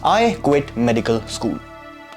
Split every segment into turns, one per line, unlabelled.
I quit medical school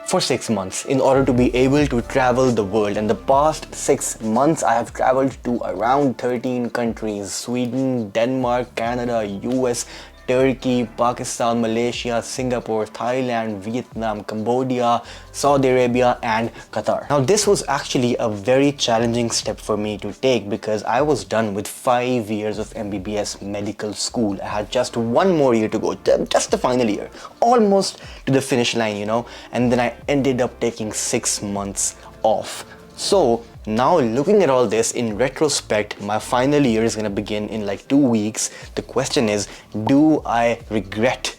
for 6 months in order to be able to travel the world, and the past 6 months I have traveled to around 13 countries: Sweden, Denmark, Canada, US, Turkey, Pakistan, Malaysia, Singapore, Thailand, Vietnam, Cambodia, Saudi Arabia and Qatar. Now this was actually a very challenging step for me to take because I was done with 5 years of MBBS medical school. I had just one more year to go, just the final year, almost to the finish line, and then I ended up taking 6 months off. So now looking at all this in retrospect, my final year is gonna begin in like 2 weeks. The question is, do I regret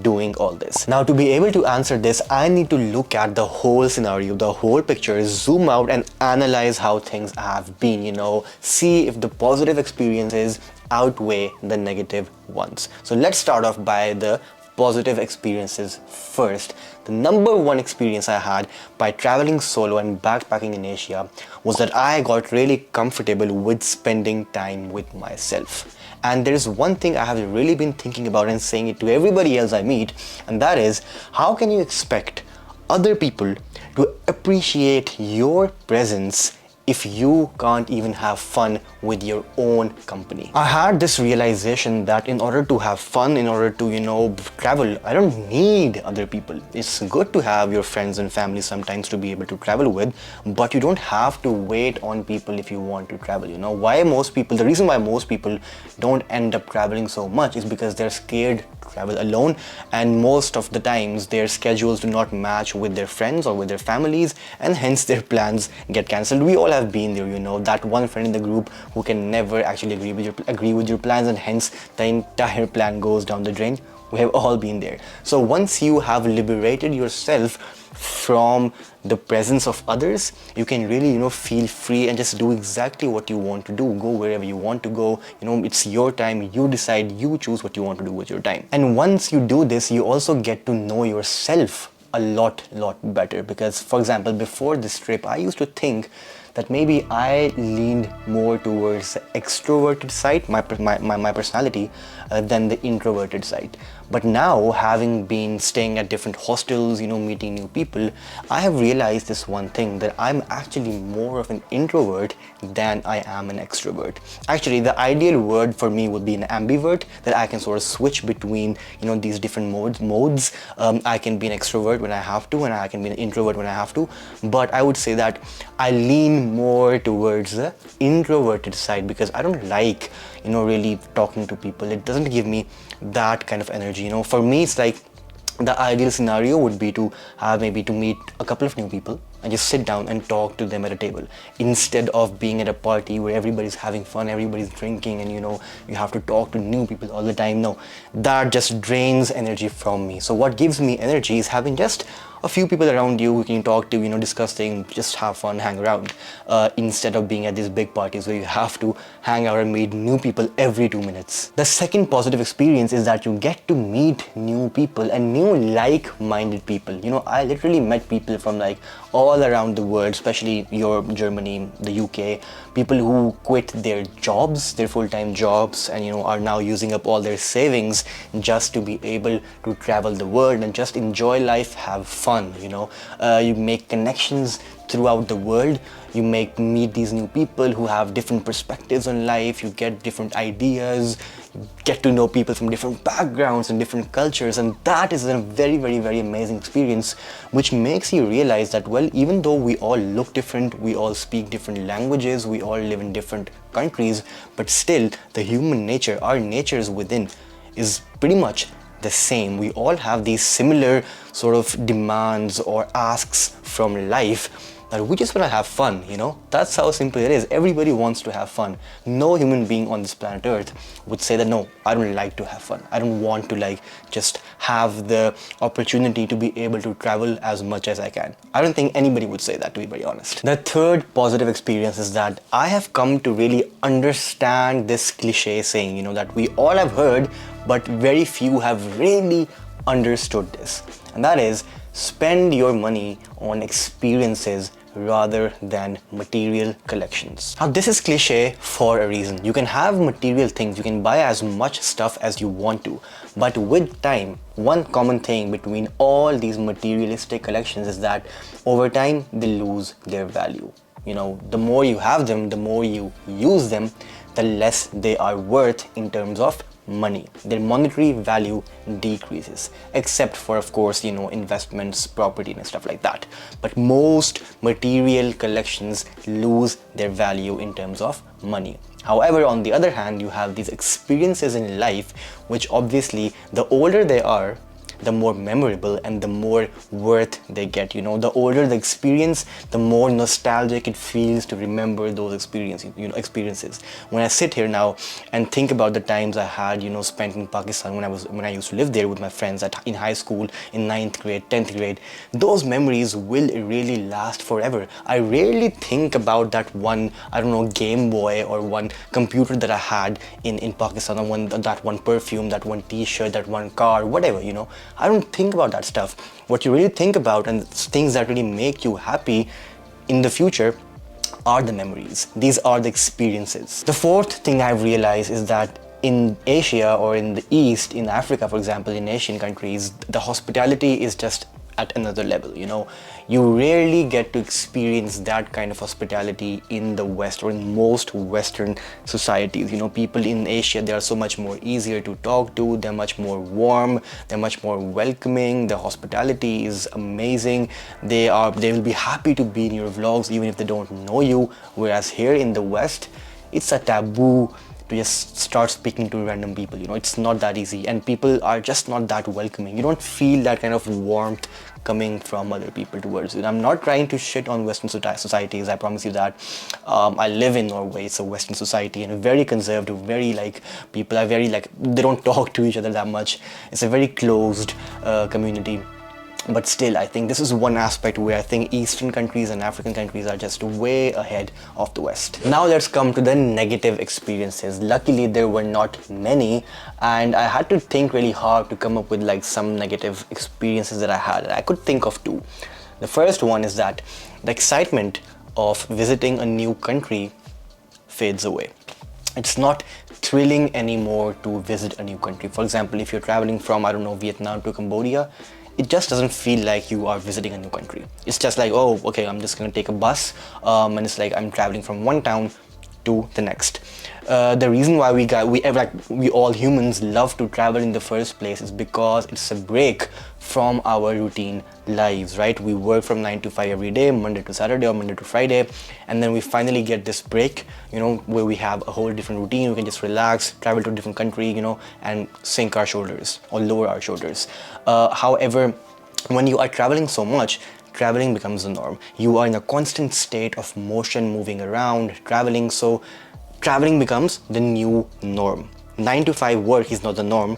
doing all this? Now to be able to answer this, I need to look at the whole scenario, the whole picture, zoom out and analyze how things have been, see if the positive experiences outweigh the negative ones. So let's start off by the positive experiences first. The number one experience I had by traveling solo and backpacking in Asia was that I got really comfortable with spending time with myself. And there is one thing I have really been thinking about and saying it to everybody else I meet, and that is, how can you expect other people to appreciate your presence if you can't even have fun with your own company? I had this realization that in order to have fun, in order to, travel, I don't need other people. It's good to have your friends and family sometimes to be able to travel with, but you don't have to wait on people if you want to travel. The reason why most people don't end up traveling so much is because they're scared to travel alone, and most of the times their schedules do not match with their friends or with their families, and hence their plans get cancelled. We all have been there, that one friend in the group who can never actually agree with your plans, and hence the entire plan goes down the drain. We have all been there. So once you have liberated yourself from the presence of others, you can really feel free and just do exactly what you want to do, go wherever you want to go. It's your time, you decide, you choose what you want to do with your time. And once you do this, you also get to know yourself a lot better, because for example, before this trip I used to think that maybe I leaned more towards the extroverted side, my personality, than the introverted side. But now, having been staying at different hostels, meeting new people, I have realized this one thing, that I'm actually more of an introvert than I am an extrovert. Actually, the ideal word for me would be an ambivert, that I can sort of switch between, these different modes. I can be an extrovert when I have to, and I can be an introvert when I have to. But I would say that I lean more towards the introverted side because I don't like, really talking to people. It doesn't give me that kind of energy. For me, it's like the ideal scenario would be to meet a couple of new people and just sit down and talk to them at a table, instead of being at a party where everybody's having fun, everybody's drinking, and you have to talk to new people all the time. No, that just drains energy from me. So what gives me energy is having just a few people around you who can talk to, discuss things, just have fun, hang around, instead of being at these big parties where you have to hang out and meet new people every 2 minutes. The second positive experience is that you get to meet new people and new like-minded people. I literally met people from like all around the world, especially Europe, Germany, the UK, people who quit their jobs, their full-time jobs, and are now using up all their savings just to be able to travel the world and just enjoy life, have fun. You make connections throughout the world. You meet these new people who have different perspectives on life. You get different ideas, you get to know people from different backgrounds and different cultures, and that is a very, very, very amazing experience, which makes you realize that, well, even though we all look different, we all speak different languages, we all live in different countries, but still the human nature, our natures within, is pretty much the same. We all have these similar sort of demands or asks from life, that we just want to have fun. That's how simple it is. Everybody wants to have fun. No human being on this planet Earth would say that, no, I don't like to have fun. I don't want to just have the opportunity to be able to travel as much as I can. I don't think anybody would say that, to be very honest. The third positive experience is that I have come to really understand this cliche saying, that we all have heard, but very few have really understood this. And that is, spend your money on experiences rather than material collections. Now this is cliche for a reason. You can have material things, you can buy as much stuff as you want to, but with time, one common thing between all these materialistic collections is that over time they lose their value. You know, the more you have them, the more you use them, the less they are worth in terms of money. Their monetary value decreases, except for, of course, you know, investments, property and stuff like that. But most material collections lose their value in terms of money. However, on the other hand, you have these experiences in life, which obviously the older they are, the more memorable and the more worth they get. You know, the older the experience, the more nostalgic it feels to remember those experiences. When I sit here now and think about the times I had, you know, spent in Pakistan when I used to live there with my friends in high school, in 9th grade, 10th grade, those memories will really last forever. I rarely think about that one, I don't know, Game Boy or one computer that I had in Pakistan, or that one perfume, that one t-shirt, that one car, whatever, you know. I don't think about that stuff. What you really think about and things that really make you happy in the future are the memories. These are the experiences. The fourth thing I've realized is that in Asia or in the East, in Africa, for example, in Asian countries, the hospitality is just at another level. You know, you rarely get to experience that kind of hospitality in the West or in most Western societies. You know, people in Asia, they are so much more easier to talk to, they're much more warm, they're much more welcoming, the hospitality is amazing, they will be happy to be in your vlogs even if they don't know you. Whereas here in the West, it's a taboo to just start speaking to random people. You know, it's not that easy, and people are just not that welcoming. You don't feel that kind of warmth coming from other people towards you. And I'm not trying to shit on Western societies, I promise you that. I live in Norway, it's a Western society, and very conservative, very like, people are very like, they don't talk to each other that much. It's a very closed community. But still, I think this is one aspect where I think Eastern countries and African countries are just way ahead of the West. Now let's come to the negative experiences. Luckily, there were not many, and I had to think really hard to come up with like some negative experiences that I had. I could think of two. The first one is that the excitement of visiting a new country fades away. It's not thrilling anymore to visit a new country. For example, if you're traveling from, I don't know, Vietnam to Cambodia, it just doesn't feel like you are visiting a new country. It's just like, oh, okay, I'm just gonna take a bus, and it's like I'm traveling from one town to the next. The reason why we all humans love to travel in the first place is because it's a break from our routine lives, right? We work from 9 to 5 every day, Monday to Saturday or Monday to Friday, and then we finally get this break, you know, where we have a whole different routine. We can just relax, travel to a different country, you know, and sink our shoulders or lower our shoulders. However, when you are traveling so much, traveling becomes the norm. You are in a constant state of motion, moving around, traveling, so traveling becomes the new norm. 9 to 5 work is not the norm.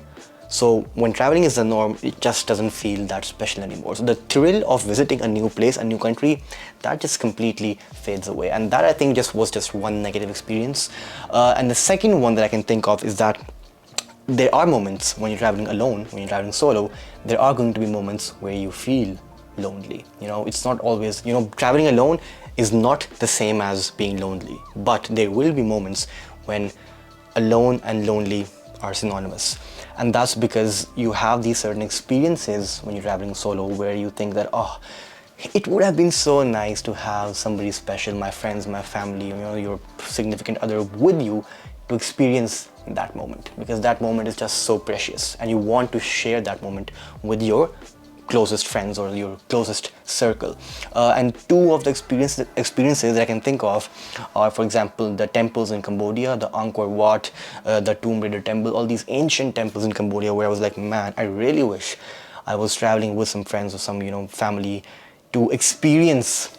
So when traveling is the norm, it just doesn't feel that special anymore. So the thrill of visiting a new place, a new country, that just completely fades away. And that, I think, was just one negative experience. And the second one that I can think of is that there are moments when you're traveling alone, when you're traveling solo, there are going to be moments where you feel lonely. You know, it's not always, you know, traveling alone is not the same as being lonely, but there will be moments when alone and lonely are synonymous. And that's because you have these certain experiences when you're traveling solo where you think that, oh, it would have been so nice to have somebody special, my friends, my family, you know, your significant other with you to experience that moment, because that moment is just so precious and you want to share that moment with your closest friends or your closest circle. And two of the experiences that I can think of are, for example, the temples in Cambodia, the Angkor Wat, the Tomb Raider temple, all these ancient temples in Cambodia where I was like, man, I really wish I was traveling with some friends or some, you know, family to experience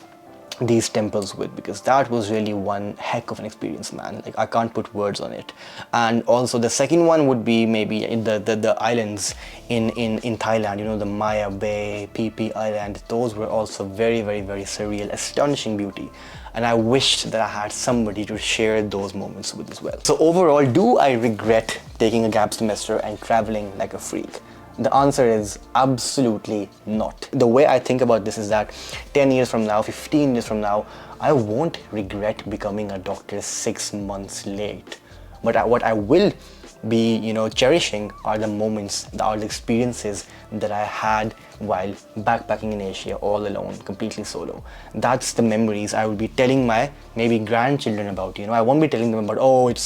these temples with, because that was really one heck of an experience, man. Like, I can't put words on it. And also the second one would be maybe the islands in Thailand, you know, the Maya Bay, Phi Phi Island. Those were also very, very, very surreal, astonishing beauty. And I wished that I had somebody to share those moments with as well. So overall, do I regret taking a gap semester and traveling like a freak? The answer is absolutely not. The way I think about this is that 10 years from now, 15 years from now, I won't regret becoming a doctor 6 months late. But what I will be, cherishing are the moments, are the experiences that I had while backpacking in Asia all alone, completely solo. That's the memories I will be telling my maybe grandchildren about. I won't be telling them about, oh, it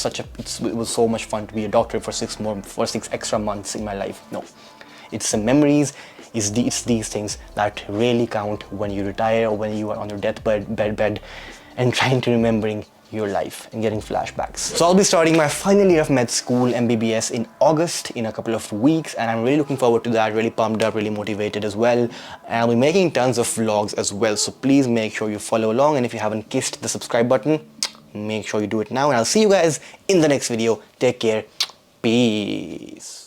was so much fun to be a doctor for 6 extra months in my life. No, it's the memories. It's these things that really count when you retire or when you are on your deathbed and trying to remembering your life and getting flashbacks. So I'll be starting my final year of med school, MBBS, in August, in a couple of weeks, and I'm really looking forward to that, really pumped up, really motivated as well. And I'll be making tons of vlogs as well, so please make sure you follow along, and if you haven't kissed the subscribe button, make sure you do it now, and I'll see you guys in the next video. Take care. Peace.